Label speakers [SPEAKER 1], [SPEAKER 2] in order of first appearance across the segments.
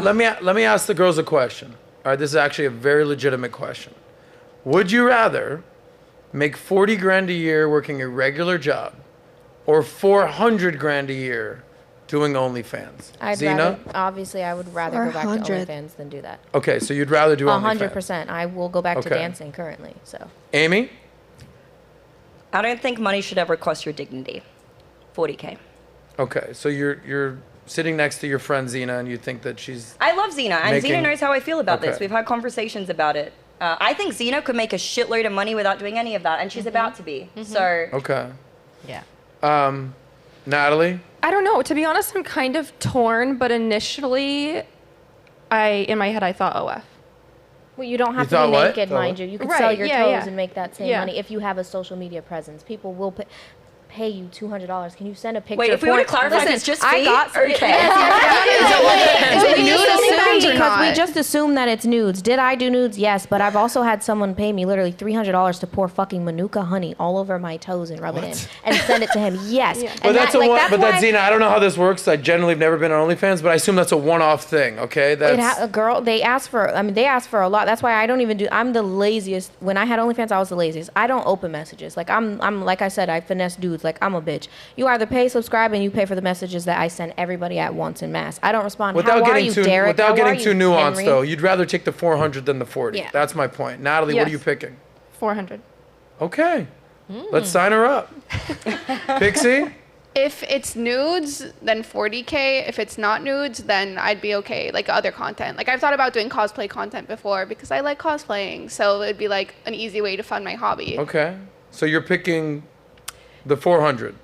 [SPEAKER 1] let me ask the girls a question. All right, this is actually a very legitimate question. Would you rather make 40 grand a year working a regular job or 400 grand a year doing OnlyFans?
[SPEAKER 2] Obviously, I would rather go back to OnlyFans than do that.
[SPEAKER 1] Okay, so you'd rather do OnlyFans.
[SPEAKER 2] 100%. I will go back to dancing currently. So.
[SPEAKER 1] Amy?
[SPEAKER 3] I don't think money should ever cost your dignity. 40K.
[SPEAKER 1] Okay, so you're sitting next to your friend Zena and you think that she's...
[SPEAKER 3] I love Zena, and Zena knows how I feel about this. We've had conversations about it. I think Zena could make a shitload of money without doing any of that, and she's about to be. So...
[SPEAKER 1] Okay.
[SPEAKER 2] Yeah.
[SPEAKER 1] Natalie?
[SPEAKER 4] I don't know. To be honest, I'm kind of torn, but initially, in my head, I thought OF.
[SPEAKER 2] Well, you don't have to be naked, mind you. You can sell your toes and make that same money if you have a social media presence. People will pay you $200. Can you send a picture?
[SPEAKER 3] Wait, if we want to clarify, it's just feet?
[SPEAKER 2] I got because we just assume that it's nudes. Did I do nudes? Yes, but I've also had someone pay me literally $300 to pour fucking Manuka honey all over my toes and rub it in and send it to him. Yes,
[SPEAKER 1] but that's Zena. I don't know how this works. I generally have never been on OnlyFans, but I assume that's a one-off thing. Okay, that's
[SPEAKER 2] a girl. They ask for a lot. That's why I don't even do. I'm the laziest. When I had OnlyFans, I was the laziest. I don't open messages. Like I'm like I said, I finesse dudes. Like I'm a bitch. You either pay, subscribe, and you pay for the messages that I send everybody at once in mass. I don't respond. Without getting too
[SPEAKER 1] nuanced, Henry? Though, you'd rather take the 400 than the 40. Yeah. That's my point. Natalie, what are you picking?
[SPEAKER 4] 400.
[SPEAKER 1] Okay. Let's sign her up. Pixie?
[SPEAKER 5] If it's nudes, then 40K. If it's not nudes, then I'd be okay. Like other content. Like I've thought about doing cosplay content before because I like cosplaying. So it'd be like an easy way to fund my hobby.
[SPEAKER 1] Okay. So you're picking the 400.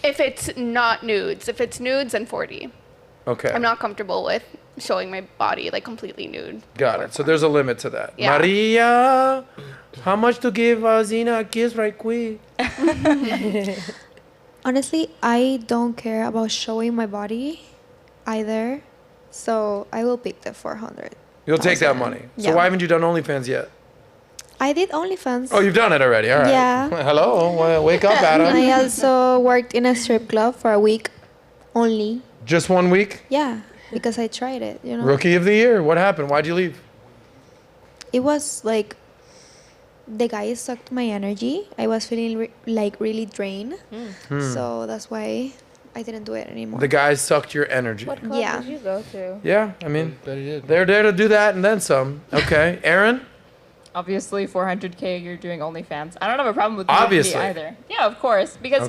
[SPEAKER 5] If it's not nudes. If it's nudes, then 40.
[SPEAKER 1] Okay.
[SPEAKER 5] I'm not comfortable with showing my body like completely nude.
[SPEAKER 1] Got it. So there's a limit to that.
[SPEAKER 5] Yeah.
[SPEAKER 1] Maria, how much to give Zena a kiss right quick?
[SPEAKER 6] Honestly, I don't care about showing my body either. So I will pick the 400.
[SPEAKER 1] You'll take that money. So why haven't you done OnlyFans yet?
[SPEAKER 6] I did OnlyFans.
[SPEAKER 1] Oh, you've done it already. All right.
[SPEAKER 6] Yeah.
[SPEAKER 1] Hello. Well, wake up, Adam.
[SPEAKER 6] I also worked in a strip club for a week only.
[SPEAKER 1] Just 1 week?
[SPEAKER 6] Yeah, because I tried it, you know.
[SPEAKER 1] Rookie of the year. What happened? Why'd you leave?
[SPEAKER 6] It was like the guy sucked my energy. I was feeling really drained. So that's why I didn't do it anymore.
[SPEAKER 1] The guys sucked your energy.
[SPEAKER 2] What club did you go to?
[SPEAKER 1] Yeah, I mean, they're there to do that and then some. Okay. Aaron?
[SPEAKER 7] Obviously, 400K, you're doing OnlyFans. I don't have a problem with
[SPEAKER 1] Obviously.
[SPEAKER 7] either. Yeah, of course. Because,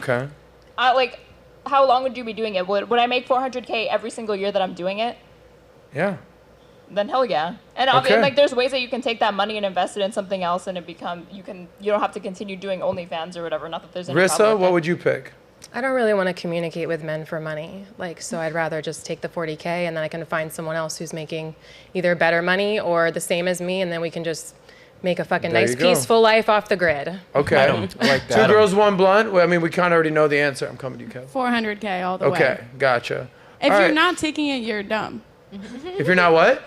[SPEAKER 7] how long would you be doing it? Would I make 400K every single year that I'm doing it?
[SPEAKER 1] Yeah.
[SPEAKER 7] Then hell yeah. And obviously, there's ways that you can take that money and invest it in something else, and you don't have to continue doing OnlyFans or whatever. Not that there's any problem
[SPEAKER 1] Rissa,
[SPEAKER 7] with
[SPEAKER 1] what
[SPEAKER 7] that.
[SPEAKER 1] would you pick?
[SPEAKER 8] I don't really want to communicate with men for money. So I'd rather just take the 40K and then I can find someone else who's making either better money or the same as me, and then we can just make a fucking nice, peaceful life off the grid.
[SPEAKER 1] Okay.
[SPEAKER 9] I like that.
[SPEAKER 1] 2 girls, 1 blunt. Well, I mean, we kind of already know the answer. I'm coming to you, Kev.
[SPEAKER 10] 400K all the way.
[SPEAKER 1] Okay, gotcha.
[SPEAKER 10] If you're not taking it, you're dumb.
[SPEAKER 1] If you're not what?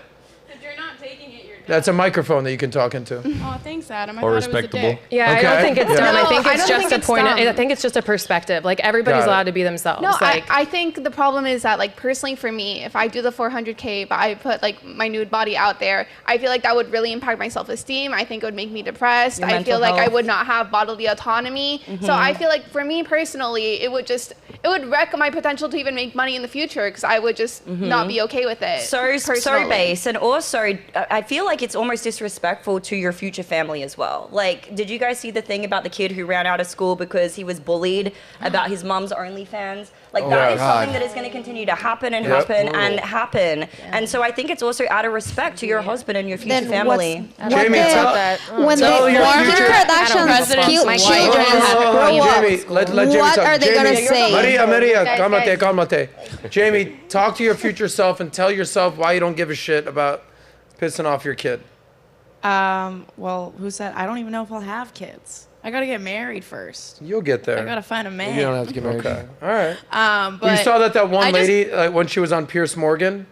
[SPEAKER 10] If you're not taking it, you're dumb.
[SPEAKER 1] That's a microphone that you can talk into.
[SPEAKER 10] Oh, thanks, Adam. I
[SPEAKER 9] Or
[SPEAKER 10] thought it was a dick.
[SPEAKER 8] Yeah,
[SPEAKER 1] Okay.
[SPEAKER 8] I don't think it's dumb.
[SPEAKER 4] No,
[SPEAKER 8] I think it's
[SPEAKER 4] I don't
[SPEAKER 8] just
[SPEAKER 4] think
[SPEAKER 8] a
[SPEAKER 4] it's
[SPEAKER 8] point.
[SPEAKER 4] dumb.
[SPEAKER 8] I think it's just a perspective. Like everybody's
[SPEAKER 1] Got it.
[SPEAKER 8] allowed to be themselves.
[SPEAKER 5] No,
[SPEAKER 8] like
[SPEAKER 5] I think the problem is that, like, personally for me, if I do the 400K, but I put, like, my nude body out there, I feel like that would really impact my self-esteem. I think it would make me depressed.
[SPEAKER 3] Your
[SPEAKER 5] I feel
[SPEAKER 3] mental
[SPEAKER 5] like I
[SPEAKER 3] health.
[SPEAKER 5] would not have bodily autonomy. So I feel like for me personally, it would wreck my potential to even make money in the future because I would just not be okay with it.
[SPEAKER 3] So
[SPEAKER 5] personally.
[SPEAKER 3] base, and also I feel like it's almost disrespectful to your future family as well. Like, did you guys see the thing about the kid who ran out of school because he was bullied about his mom's OnlyFans? Like, that is something that is going to continue to happen and happen. Yeah. And so I think it's also out of respect to your husband and your future family.
[SPEAKER 1] Jamie,
[SPEAKER 6] when the Kardashians kill children grow up,
[SPEAKER 1] Jamie, let Jamie
[SPEAKER 6] what
[SPEAKER 1] talk.
[SPEAKER 6] are they going to say?
[SPEAKER 1] Maria, calmate. Jamie, talk to your future self and tell yourself why you don't give a shit about pissing off your kid.
[SPEAKER 10] Well, who said? I don't even know if I'll have kids. I gotta get married first.
[SPEAKER 1] You'll get there.
[SPEAKER 10] I gotta find a man.
[SPEAKER 9] You don't have to get married.
[SPEAKER 1] Okay. All right.
[SPEAKER 10] But
[SPEAKER 1] you saw that one lady when she was on Piers Morgan,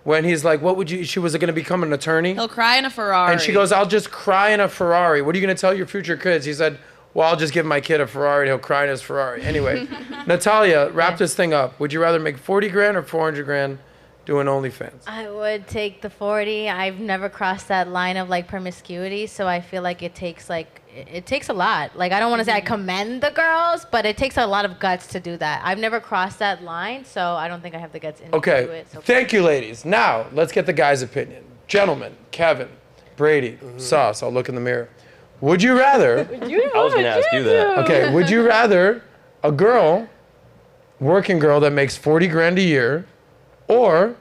[SPEAKER 1] when he's like, "What would you?" She was going to become an attorney.
[SPEAKER 10] He'll cry in a Ferrari.
[SPEAKER 1] And she goes, "I'll just cry in a Ferrari." What are you going to tell your future kids? He said, "Well, I'll just give my kid a Ferrari. And he'll cry in his Ferrari." Anyway, Natalia, wrap this thing up. Would you rather make 40 grand or 400 grand doing OnlyFans?
[SPEAKER 9] I would take the 40. I've never crossed that line of like promiscuity, so I feel like it takes a lot. Like I don't want to say I commend the girls, but it takes a lot of guts to do that. I've never crossed that line, so I don't think I have the guts into it. So
[SPEAKER 1] Thank you, ladies. Now let's get the guys' opinion. Gentlemen, Kevin, Brady, Sauce. I'll look in the mirror. Would you rather?
[SPEAKER 11] I was gonna ask you that.
[SPEAKER 1] Okay. Would you rather a girl, working girl that makes 40 grand a year, or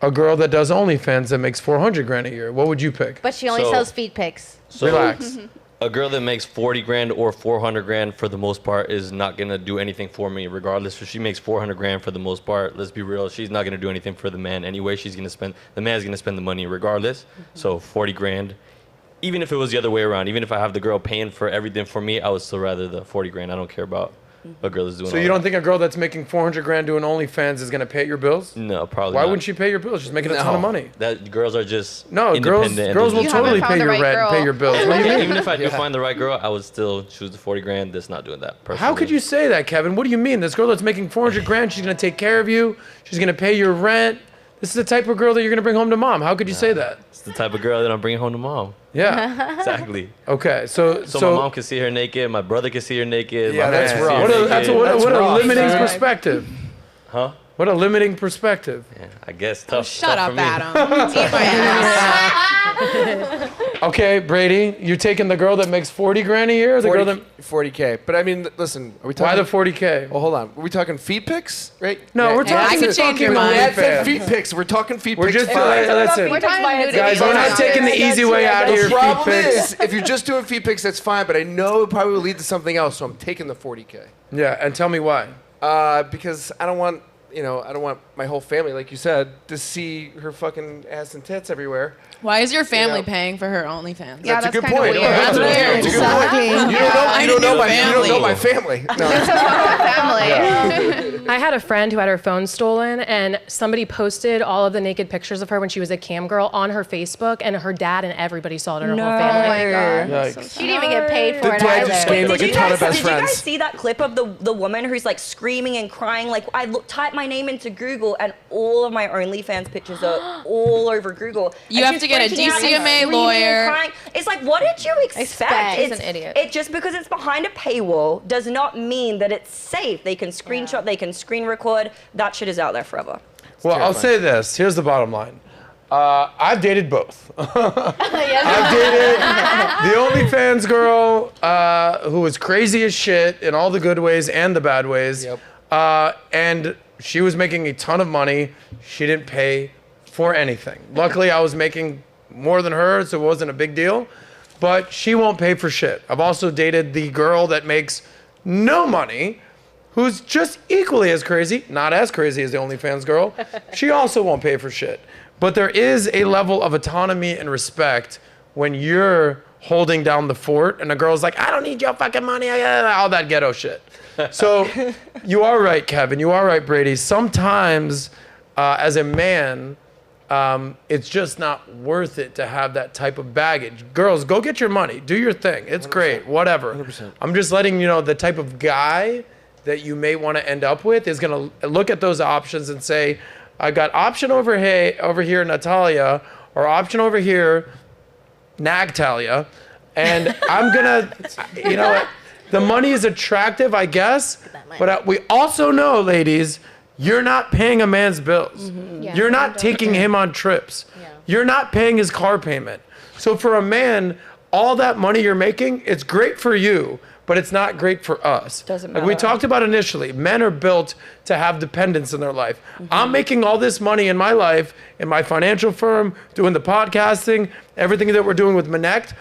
[SPEAKER 1] a girl that does OnlyFans that makes 400 grand a year? What would you pick?
[SPEAKER 9] But she only sells feed pics.
[SPEAKER 11] So
[SPEAKER 1] relax.
[SPEAKER 11] A girl that makes 40 grand or 400 grand for the most part is not gonna do anything for me regardless. If she makes 400 grand for the most part, let's be real, she's not gonna do anything for the man anyway. The man's gonna spend the money regardless. So 40 grand. Even if it was the other way around, even if I have the girl paying for everything for me, I would still rather the 40 grand. I don't care about what girl is doing.
[SPEAKER 1] So you don't think a girl that's making 400 grand doing OnlyFans is gonna pay your bills?
[SPEAKER 11] No, probably
[SPEAKER 1] Why
[SPEAKER 11] not.
[SPEAKER 1] wouldn't she pay your bills? She's making a ton of money.
[SPEAKER 11] That girls are just
[SPEAKER 1] girls
[SPEAKER 11] independent.
[SPEAKER 1] will totally pay your rent and pay your bills. What do you mean?
[SPEAKER 11] Even if I do find the right girl, I would still choose the 40 grand. That's not doing that. Personally.
[SPEAKER 1] How could you say that, Kevin? What do you mean? This girl that's making 400 grand, she's gonna take care of you. She's gonna pay your rent. This is the type of girl that you're gonna bring home to mom. How could you say that?
[SPEAKER 11] It's the type of girl that I'm bringing home to mom.
[SPEAKER 1] Yeah.
[SPEAKER 11] Exactly.
[SPEAKER 1] Okay, so
[SPEAKER 11] my mom can see her naked, my brother can see her naked.
[SPEAKER 1] Yeah,
[SPEAKER 11] my
[SPEAKER 1] that's
[SPEAKER 11] parents
[SPEAKER 1] rough.
[SPEAKER 11] see her naked.
[SPEAKER 1] What a limiting perspective.
[SPEAKER 11] Huh?
[SPEAKER 1] What a limiting perspective.
[SPEAKER 11] Yeah, I guess tough.
[SPEAKER 10] Shut
[SPEAKER 11] tough
[SPEAKER 10] up,
[SPEAKER 11] for me.
[SPEAKER 10] Adam. Eat my ass.
[SPEAKER 1] Okay, Brady, you're taking the girl that makes 40 grand a year, or the girl that
[SPEAKER 12] 40K. But I mean, listen, are we talking?
[SPEAKER 1] Why the 40K?
[SPEAKER 12] Well, hold on. Are we talking feet pics, right?
[SPEAKER 1] No, we're talking.
[SPEAKER 10] I could change your mind.
[SPEAKER 12] That's it, feet pics. We're talking feet
[SPEAKER 1] We're
[SPEAKER 12] pics.
[SPEAKER 1] just listen,
[SPEAKER 5] We're talking nudity.
[SPEAKER 1] guys. We're not taking the easy way out here.
[SPEAKER 12] The
[SPEAKER 1] Feet
[SPEAKER 12] problem
[SPEAKER 1] pics.
[SPEAKER 12] is, if you're just doing feet pics, that's fine. But I know it probably will lead to something else, so I'm taking the 40K.
[SPEAKER 1] Yeah, and tell me why.
[SPEAKER 12] Because I don't want, I don't want my whole family, like you said, to see her fucking ass and tits everywhere.
[SPEAKER 10] Why is your family paying for her OnlyFans?
[SPEAKER 5] Yeah,
[SPEAKER 12] That's a good
[SPEAKER 5] kinda
[SPEAKER 12] point.
[SPEAKER 5] weird.
[SPEAKER 10] That's weird.
[SPEAKER 12] That's a good point. You don't know my family. No.
[SPEAKER 5] Family.
[SPEAKER 8] I had a friend who had her phone stolen, and somebody posted all of the naked pictures of her when she was a cam girl on her Facebook, and her dad and everybody saw it in her whole family.
[SPEAKER 1] Yikes.
[SPEAKER 9] She didn't even get paid for
[SPEAKER 12] The
[SPEAKER 9] it
[SPEAKER 12] dad just
[SPEAKER 9] either.
[SPEAKER 12] gained like a ton of best
[SPEAKER 3] Did you guys
[SPEAKER 12] friends.
[SPEAKER 3] see that clip of the woman who's like screaming and crying? Like typed my name into Google and all of my OnlyFans pictures are all over Google.
[SPEAKER 10] You
[SPEAKER 3] And
[SPEAKER 10] have
[SPEAKER 3] she's
[SPEAKER 10] to get a
[SPEAKER 3] freaking out and
[SPEAKER 10] DCMA
[SPEAKER 3] screaming and
[SPEAKER 10] lawyer.
[SPEAKER 3] crying. It's like, what did you expect?
[SPEAKER 2] She's an idiot.
[SPEAKER 3] It just because it's behind a paywall does not mean that it's safe. They can screenshot, they can screen record. That shit is out there forever.
[SPEAKER 1] Well, I'll say this. Here's the bottom line. I've dated both. I've dated the OnlyFans girl who was crazy as shit in all the good ways and the bad ways.
[SPEAKER 12] Yep.
[SPEAKER 1] And she was making a ton of money. She didn't pay for anything. Luckily, I was making more than her, so it wasn't a big deal. But she won't pay for shit. I've also dated the girl that makes no money, who's just equally as crazy, not as crazy as the OnlyFans girl. She also won't pay for shit. But there is a level of autonomy and respect when you're holding down the fort and the girl's like, I don't need your fucking money, all that ghetto shit. So you are right, Kevin. You are right, Brady. Sometimes as a man, it's just not worth it to have that type of baggage. Girls, go get your money. Do your thing. It's 100%. Great. Whatever. 100%. I'm just letting you know the type of guy that you may want to end up with is going to look at those options and say, I got option over here, Natalia, or option over here, Nagtalia, and I'm going to, the money is attractive, I guess, but we also know, ladies, you're not paying a man's bills. Mm-hmm. Yeah, you're not taking him on trips. Yeah. You're not paying his car payment. So for a man, all that money you're making, it's great for you, but it's not great for us.
[SPEAKER 3] Doesn't matter.
[SPEAKER 1] Like we talked about initially, men are built to have dependence in their life. Mm-hmm. I'm making all this money in my life, in my financial firm, doing the podcasting, everything that we're doing with Minect.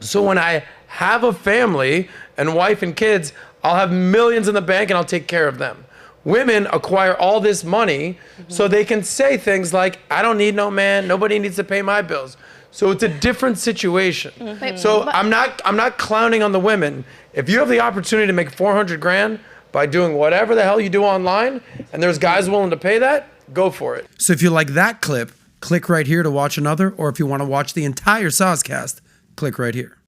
[SPEAKER 1] So when I have a family and wife and kids, I'll have millions in the bank and I'll take care of them. Women acquire all this money so they can say things like, I don't need no man, nobody needs to pay my bills. So it's a different situation. Mm-hmm. So I'm not clowning on the women. If you have the opportunity to make 400 grand by doing whatever the hell you do online, and there's guys willing to pay that, go for it.
[SPEAKER 13] So if you like that clip, click right here to watch another, or if you want to watch the entire SOSCAST, click right here.